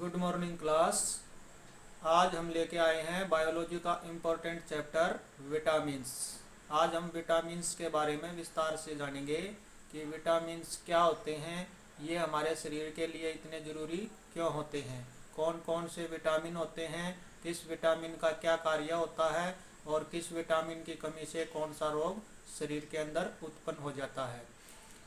Good morning class. आज हम लेके आए हैं बायोलॉजी का इम्पोर्टेंट चैप्टर विटामिन्स। आज हम विटामिन्स के बारे में विस्तार से जानेंगे कि विटामिन्स क्या होते हैं, ये हमारे शरीर के लिए इतने ज़रूरी क्यों होते हैं, कौन कौन से विटामिन होते हैं, किस विटामिन का क्या कार्य होता है और किस विटामिन की कमी से कौन सा रोग शरीर के अंदर उत्पन्न हो जाता है।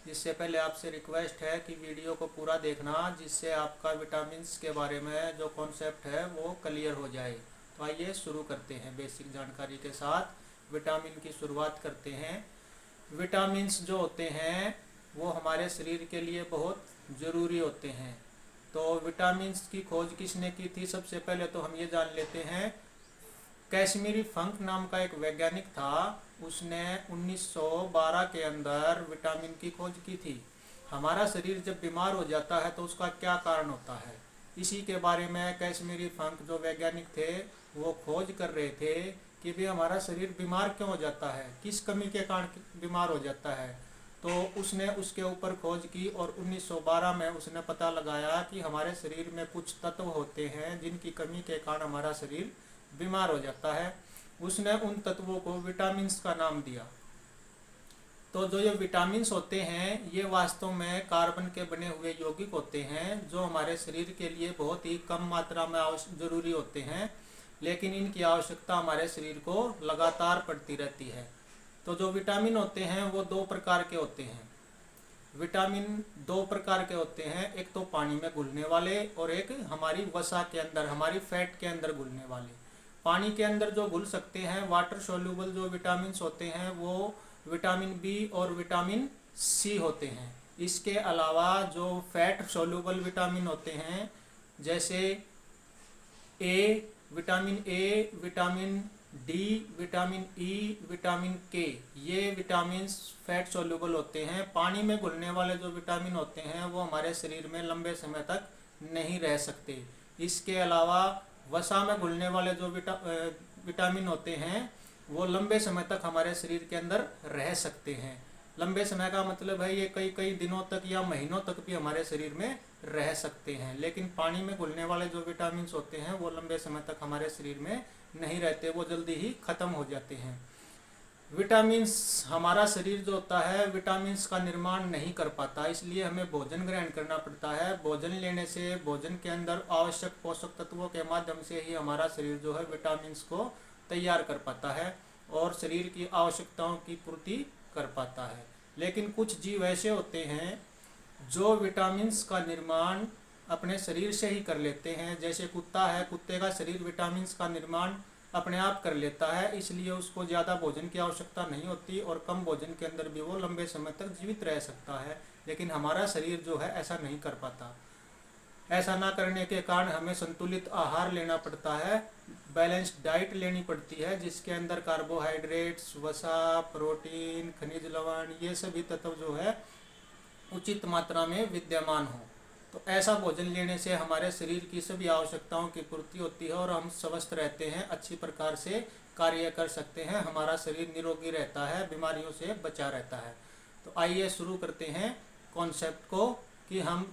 इससे पहले आपसे रिक्वेस्ट है कि वीडियो को पूरा देखना, जिससे आपका विटामिन्स के बारे में जो कॉन्सेप्ट है वो क्लियर हो जाए। तो आइए शुरू करते हैं बेसिक जानकारी के साथ। विटामिन की शुरुआत करते हैं। विटामिन्स जो होते हैं वो हमारे शरीर के लिए बहुत ज़रूरी होते हैं। तो विटामिन्स की खोज किसने की थी? सबसे पहले तो हम ये जान लेते हैं, कैश्मीरी फंक नाम का एक वैज्ञानिक था, उसने 1912 के अंदर विटामिन की खोज की थी। हमारा शरीर जब बीमार हो जाता है तो उसका क्या कारण होता है, इसी के बारे में कैश्मीरी फंक जो वैज्ञानिक थे वो खोज कर रहे थे कि भी हमारा शरीर बीमार क्यों हो जाता है, किस कमी के कारण बीमार हो जाता है। तो उसने उसके ऊपर खोज की और 1912 में उसने पता लगाया कि हमारे शरीर में कुछ तत्व होते हैं जिनकी कमी के कारण हमारा शरीर बीमार हो जाता है। उसने उन तत्वों को विटामिन्स का नाम दिया। तो जो ये विटामिन्स होते हैं ये वास्तव में कार्बन के बने हुए यौगिक होते हैं, जो हमारे शरीर के लिए बहुत ही कम मात्रा में जरूरी होते हैं, लेकिन इनकी आवश्यकता हमारे शरीर को लगातार पड़ती रहती है। तो जो विटामिन होते हैं वो दो प्रकार के होते हैं। विटामिन दो प्रकार के होते हैं, एक तो पानी में घुलने वाले और एक हमारी वसा के अंदर, हमारी फैट के अंदर घुलने वाले। पानी के अंदर जो घुल सकते हैं, वाटर सोल्यूबल जो विटामिन्स होते हैं वो विटामिन बी और विटामिन सी होते हैं। इसके अलावा जो फैट सोल्यूबल विटामिन होते हैं, जैसे vitamin A, vitamin D, vitamin E, vitamin के, ये विटामिन फैट सोल्यूबल होते हैं। पानी में घुलने वाले जो विटामिन होते हैं वो हमारे शरीर में लंबे समय तक नहीं रह सकते। इसके अलावा वसा में घुलने वाले जो विटामिन होते हैं वो लंबे समय तक हमारे शरीर के अंदर रह सकते हैं। लंबे समय का मतलब है ये कई कई दिनों तक या महीनों तक भी हमारे शरीर में रह सकते हैं। लेकिन पानी में घुलने वाले जो विटामिन होते हैं वो लंबे समय तक हमारे शरीर में नहीं रहते, वो जल्दी ही ख़त्म हो जाते हैं। विटामिन्स, हमारा शरीर जो होता है विटामिन्स का निर्माण नहीं कर पाता, इसलिए हमें भोजन ग्रहण करना पड़ता है। भोजन लेने से भोजन के अंदर आवश्यक पोषक तत्वों के माध्यम से ही हमारा शरीर जो है विटामिन्स को तैयार कर पाता है और शरीर की आवश्यकताओं की पूर्ति कर पाता है। लेकिन कुछ जीव ऐसे होते हैं जो विटामिन्स का निर्माण अपने शरीर से ही कर लेते हैं। जैसे कुत्ता है, कुत्ते का शरीर विटामिन्स का निर्माण अपने आप कर लेता है, इसलिए उसको ज़्यादा भोजन की आवश्यकता नहीं होती और कम भोजन के अंदर भी वो लंबे समय तक जीवित रह सकता है। लेकिन हमारा शरीर जो है ऐसा नहीं कर पाता। ऐसा ना करने के कारण हमें संतुलित आहार लेना पड़ता है, बैलेंस्ड डाइट लेनी पड़ती है, जिसके अंदर कार्बोहाइड्रेट्स, वसा, प्रोटीन, खनिज लवण, ये सभी तत्व जो है उचित मात्रा में विद्यमान हो। तो ऐसा भोजन लेने से हमारे शरीर की सभी आवश्यकताओं की पूर्ति होती है और हम स्वस्थ रहते हैं, अच्छी प्रकार से कार्य कर सकते हैं, हमारा शरीर निरोगी रहता है, बीमारियों से बचा रहता है। तो आइए शुरू करते हैं कॉन्सेप्ट को कि हम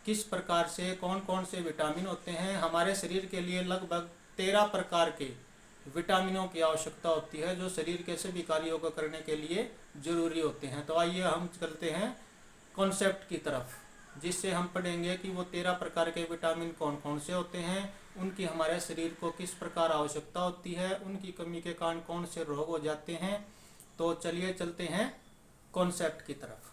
किस प्रकार से कौन कौन से विटामिन होते हैं। हमारे शरीर के लिए लगभग 13 प्रकार के विटामिनों की आवश्यकता होती है, जो शरीर के सभी कार्यों को करने के लिए ज़रूरी होते हैं। तो आइए हम चलते हैं कॉन्सेप्ट की तरफ, जिससे हम पढ़ेंगे कि वो 13 प्रकार के विटामिन कौन कौन से होते हैं, उनकी हमारे शरीर को किस प्रकार आवश्यकता होती है, उनकी कमी के कारण कौन से रोग हो जाते हैं। तो चलिए चलते हैं कॉन्सेप्ट की तरफ।